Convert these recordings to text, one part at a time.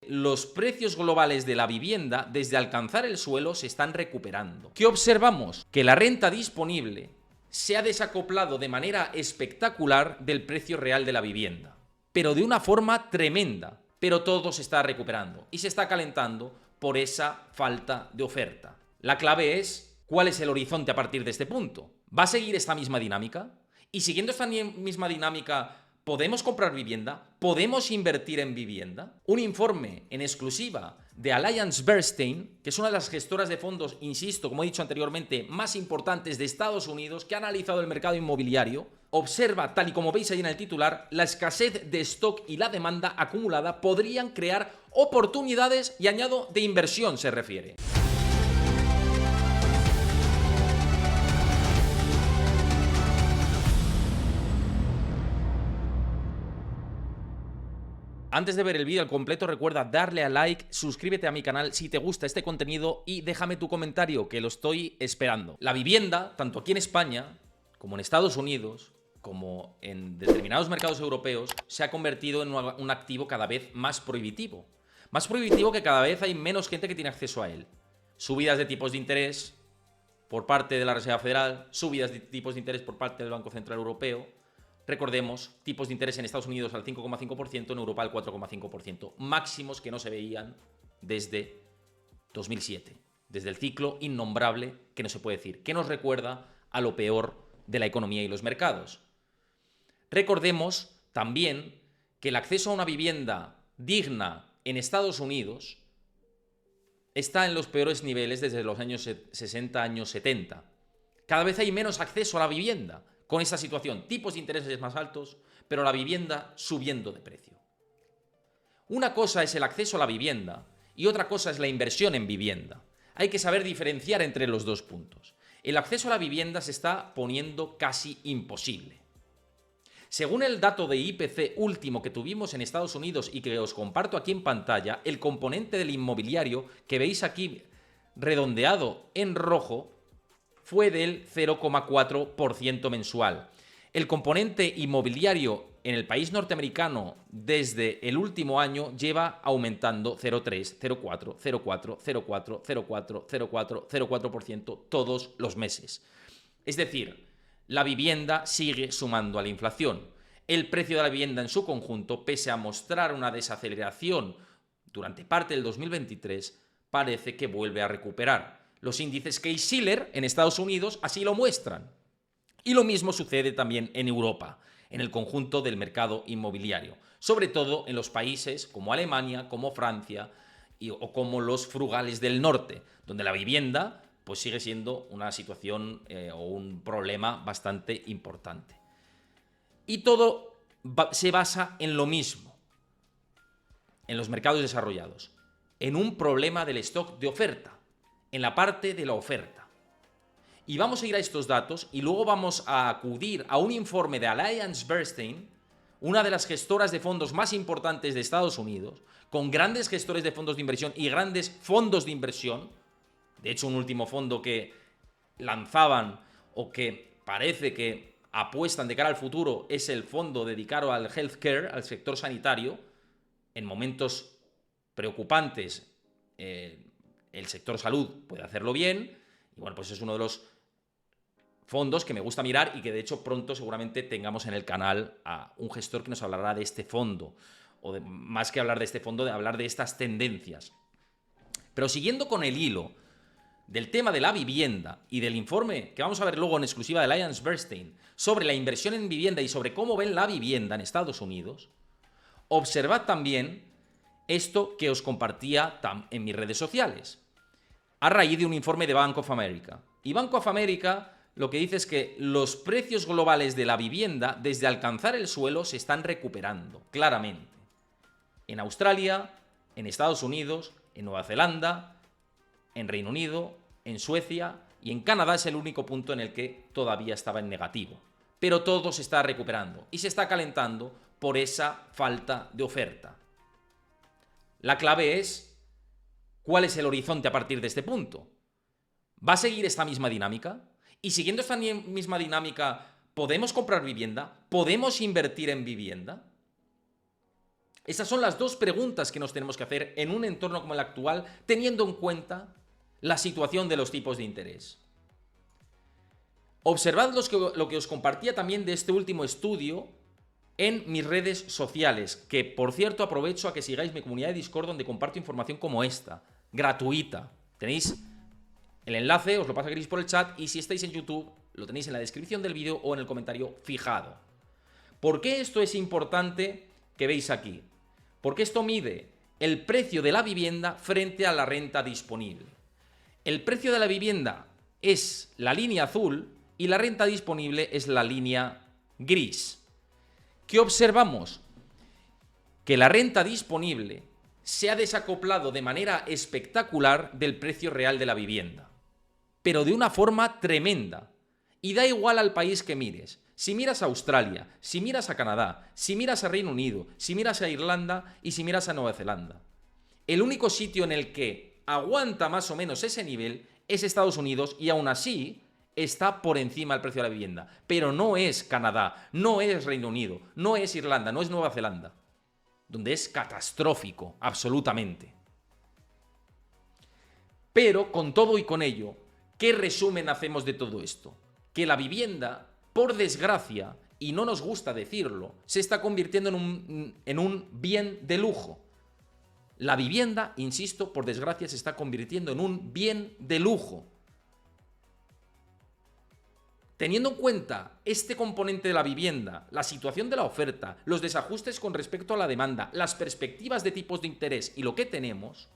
Los precios globales de la vivienda, desde alcanzar el suelo, se están recuperando. ¿Qué observamos? Que la renta disponible se ha desacoplado de manera espectacular del precio real de la vivienda, pero de una forma tremenda. Pero todo se está recuperando y se está calentando por esa falta de oferta. La clave es, ¿cuál es el horizonte a partir de este punto? ¿Va a seguir esta misma dinámica? Y siguiendo esta misma dinámica, ¿podemos comprar vivienda? ¿Podemos invertir en vivienda? Un informe en exclusiva de AllianceBernstein, que es una de las gestoras de fondos, insisto, como he dicho anteriormente, más importantes de Estados Unidos, que ha analizado el mercado inmobiliario, observa, tal y como veis ahí en el titular, la escasez de stock y la demanda acumulada podrían crear oportunidades, y añado, de inversión se refiere. Antes de ver el vídeo al completo, recuerda darle a like, suscríbete a mi canal si te gusta este contenido y déjame tu comentario, que lo estoy esperando. La vivienda, tanto aquí en España, como en Estados Unidos, como en determinados mercados europeos, se ha convertido en un activo cada vez más prohibitivo. Más prohibitivo, que cada vez hay menos gente que tiene acceso a él. Subidas de tipos de interés por parte de la Reserva Federal, subidas de tipos de interés por parte del Banco Central Europeo. Recordemos, tipos de interés en Estados Unidos al 5,5%, en Europa al 4,5%. Máximos que no se veían desde 2007. Desde el ciclo innombrable, que no se puede decir, que nos recuerda a lo peor de la economía y los mercados. Recordemos también que el acceso a una vivienda digna en Estados Unidos está en los peores niveles desde los años 60, años 70. Cada vez hay menos acceso a la vivienda. Con esta situación, tipos de intereses más altos, pero la vivienda subiendo de precio. Una cosa es el acceso a la vivienda y otra cosa es la inversión en vivienda. Hay que saber diferenciar entre los dos puntos. El acceso a la vivienda se está poniendo casi imposible. Según el dato de IPC último que tuvimos en Estados Unidos y que os comparto aquí en pantalla, el componente del inmobiliario que veis aquí redondeado en rojo fue del 0,4% mensual. El componente inmobiliario en el país norteamericano desde el último año lleva aumentando 0,3, 0,4, 0,4, 0,4, 0,4, 0,4, 0,4% todos los meses. Es decir, la vivienda sigue sumando a la inflación. El precio de la vivienda en su conjunto, pese a mostrar una desaceleración durante parte del 2023, parece que vuelve a recuperar. Los índices Case-Shiller en Estados Unidos así lo muestran. Y lo mismo sucede también en Europa, en el conjunto del mercado inmobiliario. Sobre todo en los países como Alemania, como Francia o como los frugales del norte, donde la vivienda pues sigue siendo una situación o un problema bastante importante. Y todo se basa en lo mismo, en los mercados desarrollados, en un problema del stock de oferta, en la parte de la oferta. Y vamos a ir a estos datos y luego vamos a acudir a un informe de AllianceBernstein, una de las gestoras de fondos más importantes de Estados Unidos, con grandes gestores de fondos de inversión y grandes fondos de inversión. De hecho, un último fondo que lanzaban o que parece que apuestan de cara al futuro es el fondo dedicado al healthcare, al sector sanitario. En momentos preocupantes, el sector salud puede hacerlo bien, y bueno, pues es uno de los fondos que me gusta mirar y que de hecho pronto seguramente tengamos en el canal a un gestor que nos hablará de este fondo, o más que hablar de este fondo, de hablar de estas tendencias. Pero siguiendo con el hilo del tema de la vivienda y del informe que vamos a ver luego en exclusiva de AllianceBernstein sobre la inversión en vivienda y sobre cómo ven la vivienda en Estados Unidos, observad también esto que os compartía en mis redes sociales, a raíz de un informe de Bank of America. Y Bank of America lo que dice es que los precios globales de la vivienda, desde alcanzar el suelo, se están recuperando, claramente. En Australia, en Estados Unidos, en Nueva Zelanda, en Reino Unido, en Suecia y en Canadá es el único punto en el que todavía estaba en negativo. Pero todo se está recuperando y se está calentando por esa falta de oferta. La clave es, ¿cuál es el horizonte a partir de este punto? ¿Va a seguir esta misma dinámica? Y siguiendo esta misma dinámica, ¿podemos comprar vivienda? ¿Podemos invertir en vivienda? Esas son las dos preguntas que nos tenemos que hacer en un entorno como el actual, teniendo en cuenta la situación de los tipos de interés. Observad lo que os compartía también de este último estudio en mis redes sociales, que por cierto aprovecho a que sigáis mi comunidad de Discord, donde comparto información como esta, gratuita. Tenéis el enlace, os lo pasa Chris por el chat, y si estáis en YouTube, lo tenéis en la descripción del vídeo o en el comentario fijado. ¿Por qué esto es importante que veis aquí? Porque esto mide el precio de la vivienda frente a la renta disponible. El precio de la vivienda es la línea azul y la renta disponible es la línea gris. ¿Qué observamos? Que la renta disponible se ha desacoplado de manera espectacular del precio real de la vivienda, pero de una forma tremenda. Y da igual al país que mires. Si miras a Australia, si miras a Canadá, si miras a Reino Unido, si miras a Irlanda y si miras a Nueva Zelanda. El único sitio en el que aguanta más o menos ese nivel es Estados Unidos, y aún así está por encima del precio de la vivienda. Pero no es Canadá, no es Reino Unido, no es Irlanda, no es Nueva Zelanda, donde es catastrófico, absolutamente. Pero con todo y con ello, ¿qué resumen hacemos de todo esto? Que la vivienda, por desgracia, y no nos gusta decirlo, se está convirtiendo en un bien de lujo. La vivienda, insisto, por desgracia, se está convirtiendo en un bien de lujo. Teniendo en cuenta este componente de la vivienda, la situación de la oferta, los desajustes con respecto a la demanda, las perspectivas de tipos de interés y lo que tenemos,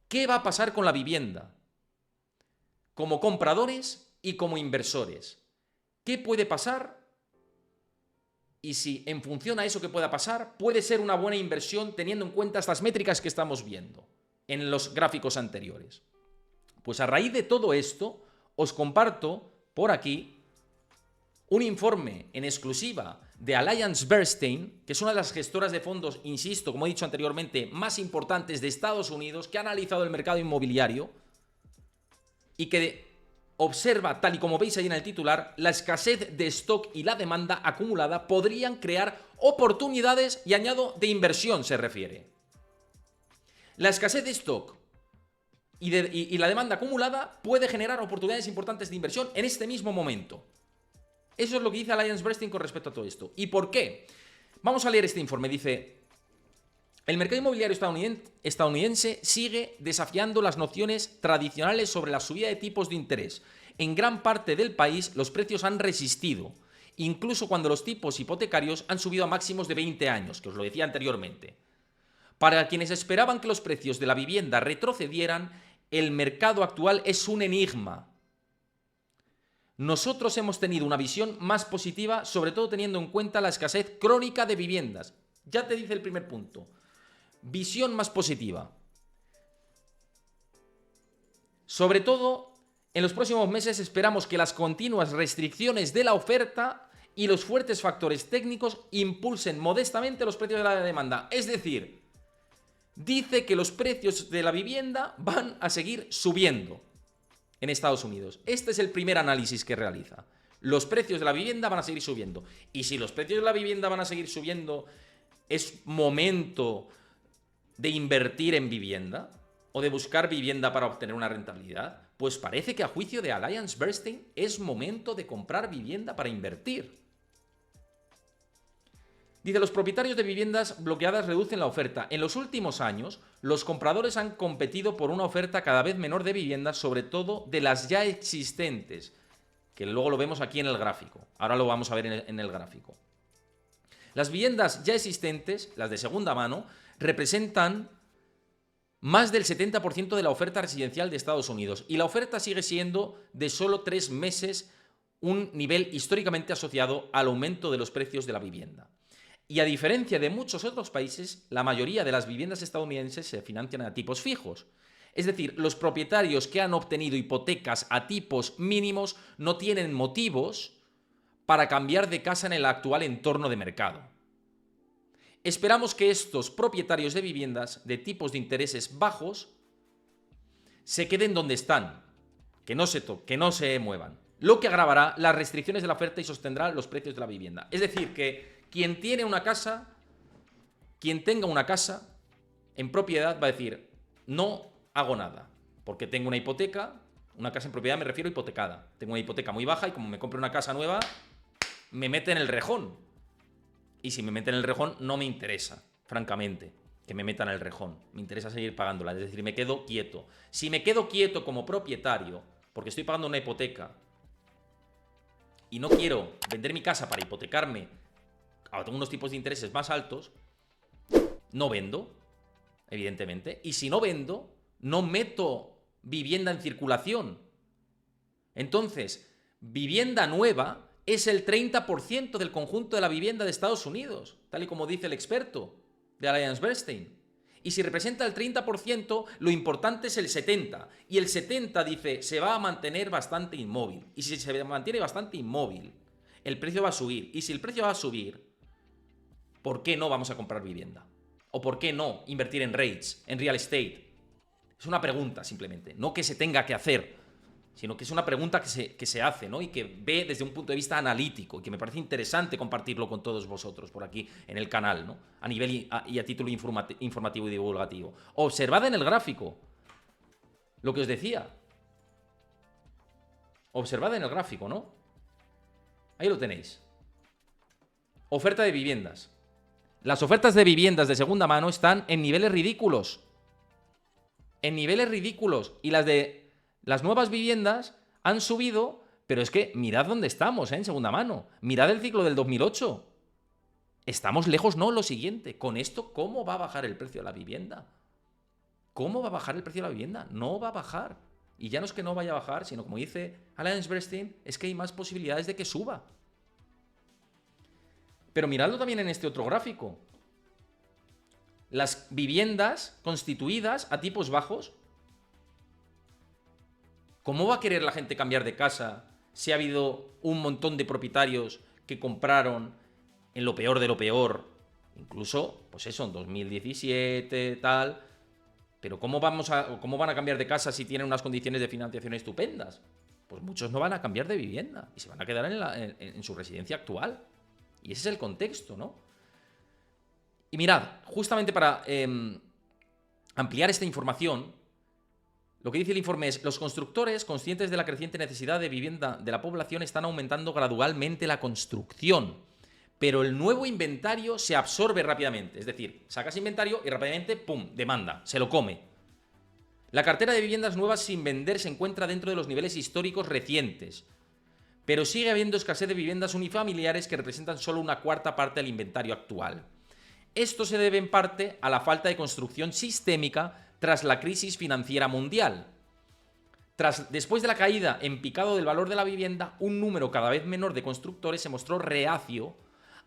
¿qué va a pasar con la vivienda? Como compradores y como inversores. ¿Qué puede pasar? Y si en función a eso que pueda pasar, puede ser una buena inversión teniendo en cuenta estas métricas que estamos viendo en los gráficos anteriores. Pues a raíz de todo esto, os comparto por aquí un informe en exclusiva de AllianceBernstein, que es una de las gestoras de fondos, insisto, como he dicho anteriormente, más importantes de Estados Unidos, que ha analizado el mercado inmobiliario y que observa, tal y como veis ahí en el titular, la escasez de stock y la demanda acumulada podrían crear oportunidades, y añado, de inversión se refiere. La escasez de stock y la demanda acumulada puede generar oportunidades importantes de inversión en este mismo momento. Eso es lo que dice AllianceBernstein con respecto a todo esto. ¿Y por qué? Vamos a leer este informe. Dice: el mercado inmobiliario estadounidense sigue desafiando las nociones tradicionales sobre la subida de tipos de interés. En gran parte del país los precios han resistido, incluso cuando los tipos hipotecarios han subido a máximos de 20 años, que os lo decía anteriormente. Para quienes esperaban que los precios de la vivienda retrocedieran, el mercado actual es un enigma. Nosotros hemos tenido una visión más positiva, sobre todo teniendo en cuenta la escasez crónica de viviendas. Ya te dice el primer punto. Visión más positiva. Sobre todo, en los próximos meses esperamos que las continuas restricciones de la oferta y los fuertes factores técnicos impulsen modestamente los precios de la demanda. Es decir, dice que los precios de la vivienda van a seguir subiendo en Estados Unidos. Este es el primer análisis que realiza. Los precios de la vivienda van a seguir subiendo. Y si los precios de la vivienda van a seguir subiendo, ¿es momento de invertir en vivienda o de buscar vivienda para obtener una rentabilidad? Pues parece que a juicio de AllianceBernstein es momento de comprar vivienda para invertir. Dice: los propietarios de viviendas bloqueadas reducen la oferta. En los últimos años, los compradores han competido por una oferta cada vez menor de viviendas, sobre todo de las ya existentes, que luego lo vemos aquí en el gráfico. Ahora lo vamos a ver en el gráfico. Las viviendas ya existentes, las de segunda mano, representan más del 70% de la oferta residencial de Estados Unidos, y la oferta sigue siendo de solo 3 meses, un nivel históricamente asociado al aumento de los precios de la vivienda. Y a diferencia de muchos otros países, la mayoría de las viviendas estadounidenses se financian a tipos fijos. Es decir, los propietarios que han obtenido hipotecas a tipos mínimos no tienen motivos para cambiar de casa en el actual entorno de mercado. Esperamos que estos propietarios de viviendas de tipos de intereses bajos se queden donde están, que no se muevan, lo que agravará las restricciones de la oferta y sostendrá los precios de la vivienda. Es decir, que quien tiene una casa quien tenga una casa en propiedad va a decir, no hago nada, porque tengo una hipoteca, una casa en propiedad me refiero a hipotecada. Tengo una hipoteca muy baja y como me compro una casa nueva, me mete en el rejón. Y si me mete en el rejón, no me interesa, francamente, que me metan en el rejón. Me interesa seguir pagándola, es decir, me quedo quieto. Si me quedo quieto como propietario, porque estoy pagando una hipoteca, y no quiero vender mi casa para hipotecarme a unos tipos de intereses más altos, no vendo, evidentemente. Y si no vendo, no meto vivienda en circulación. Entonces, vivienda nueva es el 30% del conjunto de la vivienda de Estados Unidos, tal y como dice el experto de AllianceBernstein. Y si representa el 30%, lo importante es el 70%. Y el 70% dice, se va a mantener bastante inmóvil. Y si se mantiene bastante inmóvil, el precio va a subir. Y si el precio va a subir, ¿por qué no vamos a comprar vivienda? ¿O por qué no invertir en REITs, en real estate? Es una pregunta simplemente, no que se tenga que hacer, sino que es una pregunta que se hace, ¿no? Y que ve desde un punto de vista analítico, y que me parece interesante compartirlo con todos vosotros por aquí en el canal, ¿no? A nivel y a título informativo y divulgativo. Observad en el gráfico lo que os decía. Observad en el gráfico, ¿no? Ahí lo tenéis. Oferta de viviendas. Las ofertas de viviendas de segunda mano están en niveles ridículos. En niveles ridículos. Y las nuevas viviendas han subido, pero es que mirad dónde estamos, en segunda mano. Mirad el ciclo del 2008. Estamos lejos, no, lo siguiente. Con esto, ¿cómo va a bajar el precio de la vivienda? ¿Cómo va a bajar el precio de la vivienda? No va a bajar. Y ya no es que no vaya a bajar, sino como dice AllianceBernstein, es que hay más posibilidades de que suba. Pero miradlo también en este otro gráfico. Las viviendas constituidas a tipos bajos. ¿Cómo va a querer la gente cambiar de casa si ha habido un montón de propietarios que compraron en lo peor de lo peor? Incluso, pues eso, en 2017, tal. Pero ¿cómo van a cambiar de casa si tienen unas condiciones de financiación estupendas? Pues muchos no van a cambiar de vivienda y se van a quedar en su residencia actual. Y ese es el contexto, ¿no? Y mirad, justamente para ampliar esta información, lo que dice el informe es, los constructores, conscientes de la creciente necesidad de vivienda de la población, están aumentando gradualmente la construcción, pero el nuevo inventario se absorbe rápidamente. Es decir, sacas inventario y rápidamente, ¡pum!, demanda, se lo come. La cartera de viviendas nuevas sin vender se encuentra dentro de los niveles históricos recientes, pero sigue habiendo escasez de viviendas unifamiliares que representan solo una cuarta parte del inventario actual. Esto se debe en parte a la falta de construcción sistémica tras la crisis financiera mundial. Después de la caída en picado del valor de la vivienda, un número cada vez menor de constructores se mostró reacio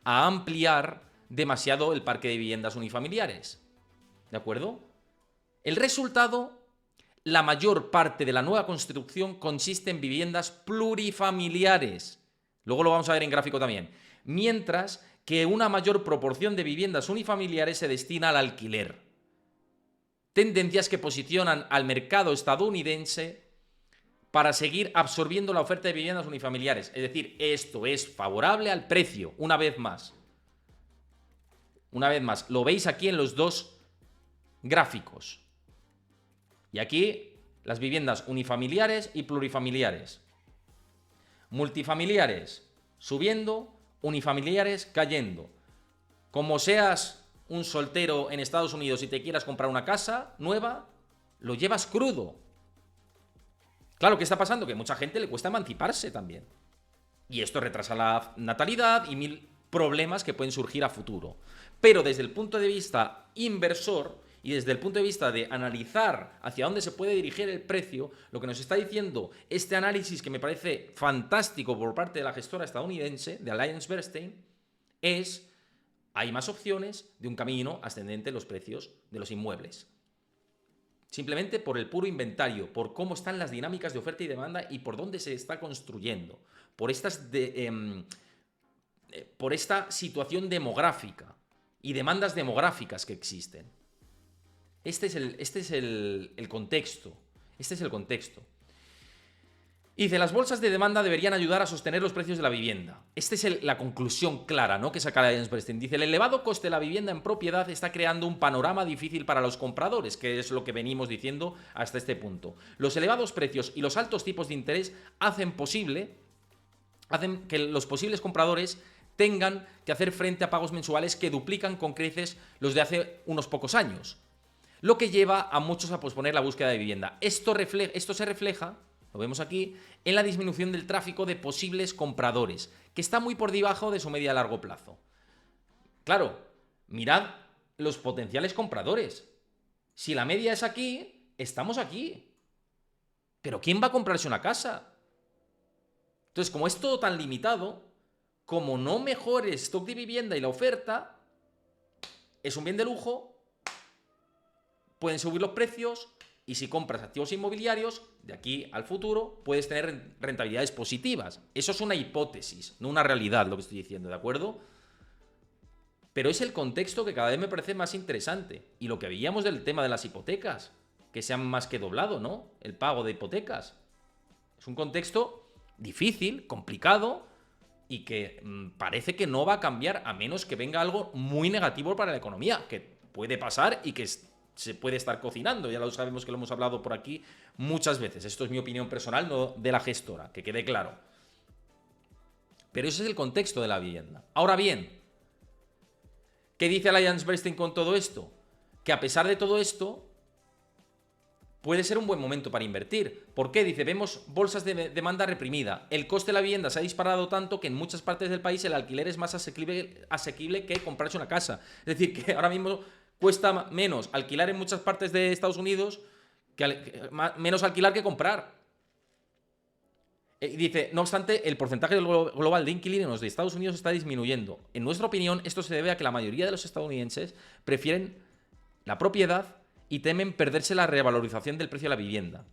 a ampliar demasiado el parque de viviendas unifamiliares. ¿De acuerdo? El resultado, la mayor parte de la nueva construcción consiste en viviendas plurifamiliares. Luego lo vamos a ver en gráfico también. Mientras que una mayor proporción de viviendas unifamiliares se destina al alquiler. Tendencias que posicionan al mercado estadounidense para seguir absorbiendo la oferta de viviendas unifamiliares. Es decir, esto es favorable al precio, una vez más. Una vez más, lo veis aquí en los dos gráficos. Y aquí las viviendas unifamiliares y plurifamiliares. Multifamiliares subiendo, unifamiliares cayendo. Como seas un soltero en Estados Unidos y te quieras comprar una casa nueva, lo llevas crudo. Claro, ¿qué está pasando? Que a mucha gente le cuesta emanciparse también. Y esto retrasa la natalidad y mil problemas que pueden surgir a futuro. Pero desde el punto de vista inversor y desde el punto de vista de analizar hacia dónde se puede dirigir el precio, lo que nos está diciendo este análisis, que me parece fantástico por parte de la gestora estadounidense, de AllianceBernstein, es: hay más opciones de un camino ascendente en los precios de los inmuebles. Simplemente por el puro inventario, por cómo están las dinámicas de oferta y demanda y por dónde se está construyendo, por esta situación demográfica y demandas demográficas que existen. Este es el contexto. Este es el contexto. Y dice, las bolsas de demanda deberían ayudar a sostener los precios de la vivienda. Esta es la conclusión clara, ¿no?, que saca Allianz Bernstein. Dice, el elevado coste de la vivienda en propiedad está creando un panorama difícil para los compradores, que es lo que venimos diciendo hasta este punto. Los elevados precios y los altos tipos de interés hacen que los posibles compradores tengan que hacer frente a pagos mensuales que duplican con creces los de hace unos pocos años, lo que lleva a muchos a posponer la búsqueda de vivienda. Esto se refleja, lo vemos aquí, en la disminución del tráfico de posibles compradores, que está muy por debajo de su media a largo plazo. Claro, mirad los potenciales compradores. Si la media es aquí, estamos aquí. Pero ¿quién va a comprarse una casa? Entonces, como es todo tan limitado, como no mejore el stock de vivienda y la oferta, es un bien de lujo, pueden subir los precios y si compras activos inmobiliarios, de aquí al futuro puedes tener rentabilidades positivas. Eso es una hipótesis, no una realidad lo que estoy diciendo, ¿de acuerdo? Pero es el contexto que cada vez me parece más interesante. Y lo que veíamos del tema de las hipotecas, que se han más que doblado, ¿no?, el pago de hipotecas. Es un contexto difícil, complicado y que parece que no va a cambiar a menos que venga algo muy negativo para la economía, que puede pasar y que se puede estar cocinando. Ya lo sabemos, que lo hemos hablado por aquí muchas veces. Esto es mi opinión personal, no de la gestora, que quede claro. Pero ese es el contexto de la vivienda. Ahora bien, ¿qué dice Allianz Bernstein con todo esto? Que a pesar de todo esto, puede ser un buen momento para invertir. ¿Por qué? Dice, vemos bolsas de demanda reprimida. El coste de la vivienda se ha disparado tanto que en muchas partes del país el alquiler es más asequible que comprarse una casa. Es decir, que ahora mismo cuesta menos alquilar en muchas partes de Estados Unidos, menos alquilar que comprar. Dice, no obstante, el porcentaje global de inquilinos de Estados Unidos está disminuyendo. En nuestra opinión, esto se debe a que la mayoría de los estadounidenses prefieren la propiedad y temen perderse la revalorización del precio de la vivienda.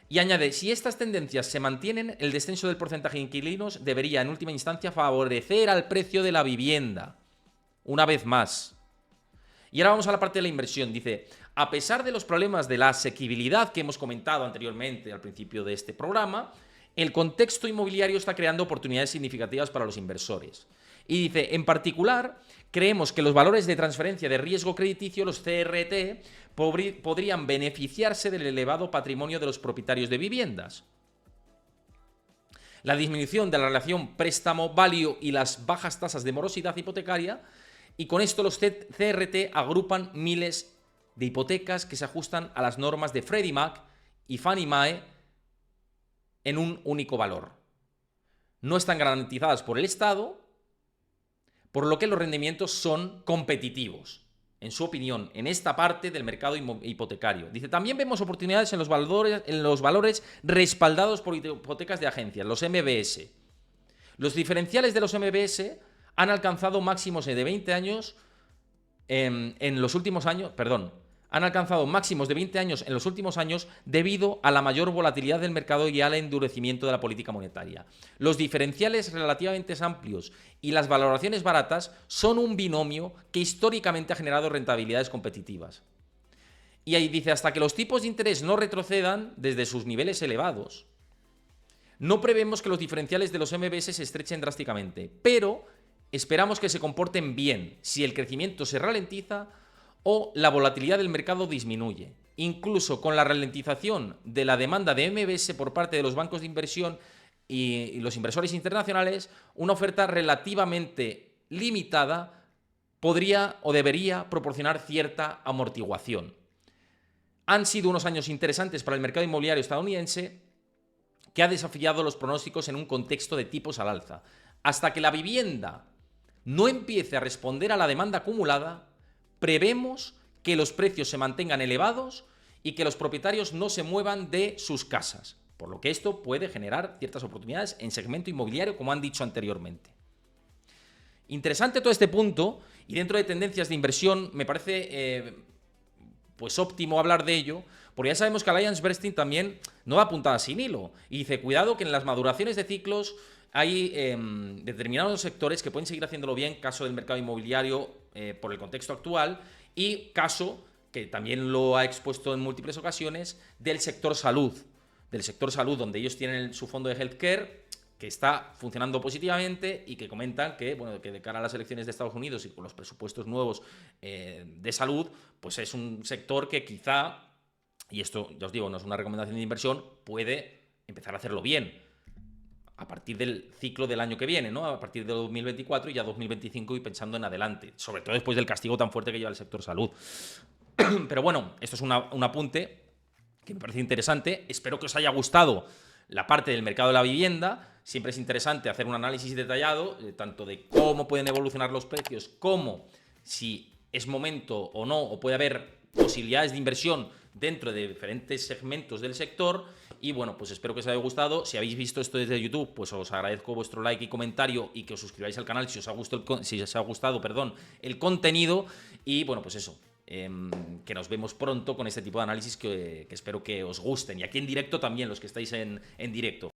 Y añade, si estas tendencias se mantienen, el descenso del porcentaje de inquilinos debería, en última instancia, favorecer al precio de la vivienda. Una vez más. Y ahora vamos a la parte de la inversión. Dice, a pesar de los problemas de la asequibilidad que hemos comentado anteriormente al principio de este programa, el contexto inmobiliario está creando oportunidades significativas para los inversores. Y dice, en particular, creemos que los valores de transferencia de riesgo crediticio, los CRT, podrían beneficiarse del elevado patrimonio de los propietarios de viviendas. La disminución de la relación préstamo-value y las bajas tasas de morosidad hipotecaria, y con esto los CRT agrupan miles de hipotecas que se ajustan a las normas de Freddie Mac y Fannie Mae en un único valor. No están garantizadas por el Estado, por lo que los rendimientos son competitivos, en su opinión, en esta parte del mercado hipotecario. Dice, también vemos oportunidades en los valores respaldados por hipotecas de agencias, los MBS. Los diferenciales de los MBS han alcanzado máximos de 20 años en los últimos años, han alcanzado máximos de 20 años en los últimos años debido a la mayor volatilidad del mercado y al endurecimiento de la política monetaria. Los diferenciales relativamente amplios y las valoraciones baratas son un binomio que históricamente ha generado rentabilidades competitivas. Y ahí dice, hasta que los tipos de interés no retrocedan desde sus niveles elevados, no prevemos que los diferenciales de los MBS se estrechen drásticamente, pero esperamos que se comporten bien si el crecimiento se ralentiza o la volatilidad del mercado disminuye. Incluso con la ralentización de la demanda de MBS por parte de los bancos de inversión y los inversores internacionales, una oferta relativamente limitada podría o debería proporcionar cierta amortiguación. Han sido unos años interesantes para el mercado inmobiliario estadounidense, que ha desafiado los pronósticos en un contexto de tipos al alza. Hasta que la vivienda no empiece a responder a la demanda acumulada, prevemos que los precios se mantengan elevados y que los propietarios no se muevan de sus casas, por lo que esto puede generar ciertas oportunidades en segmento inmobiliario, como han dicho anteriormente. Interesante todo este punto, y dentro de tendencias de inversión me parece pues óptimo hablar de ello, porque ya sabemos que Allianz Bernstein también no da puntadas sin hilo, y dice, cuidado que en las maduraciones de ciclos hay determinados sectores que pueden seguir haciéndolo bien, caso del mercado inmobiliario por el contexto actual, y caso, que también lo ha expuesto en múltiples ocasiones, del sector salud. del sector salud, donde ellos tienen su fondo de healthcare, que está funcionando positivamente y que comentan que, bueno, que de cara a las elecciones de Estados Unidos y con los presupuestos nuevos de salud, pues es un sector que quizá, y esto ya os digo, no es una recomendación de inversión, puede empezar a hacerlo bien a partir del ciclo del año que viene, ¿no? A partir de 2024 y ya 2025 y pensando en adelante, sobre todo después del castigo tan fuerte que lleva el sector salud. Pero bueno, esto es un apunte que me parece interesante. Espero que os haya gustado la parte del mercado de la vivienda. Siempre es interesante hacer un análisis detallado, tanto de cómo pueden evolucionar los precios, como si es momento o no, o puede haber posibilidades de inversión dentro de diferentes segmentos del sector. Y bueno, pues espero que os haya gustado. Si habéis visto esto desde YouTube, pues os agradezco vuestro like y comentario y que os suscribáis al canal si os ha gustado, el contenido. Y bueno, pues eso, que nos vemos pronto con este tipo de análisis que espero que os gusten. Y aquí en directo también, los que estáis en directo.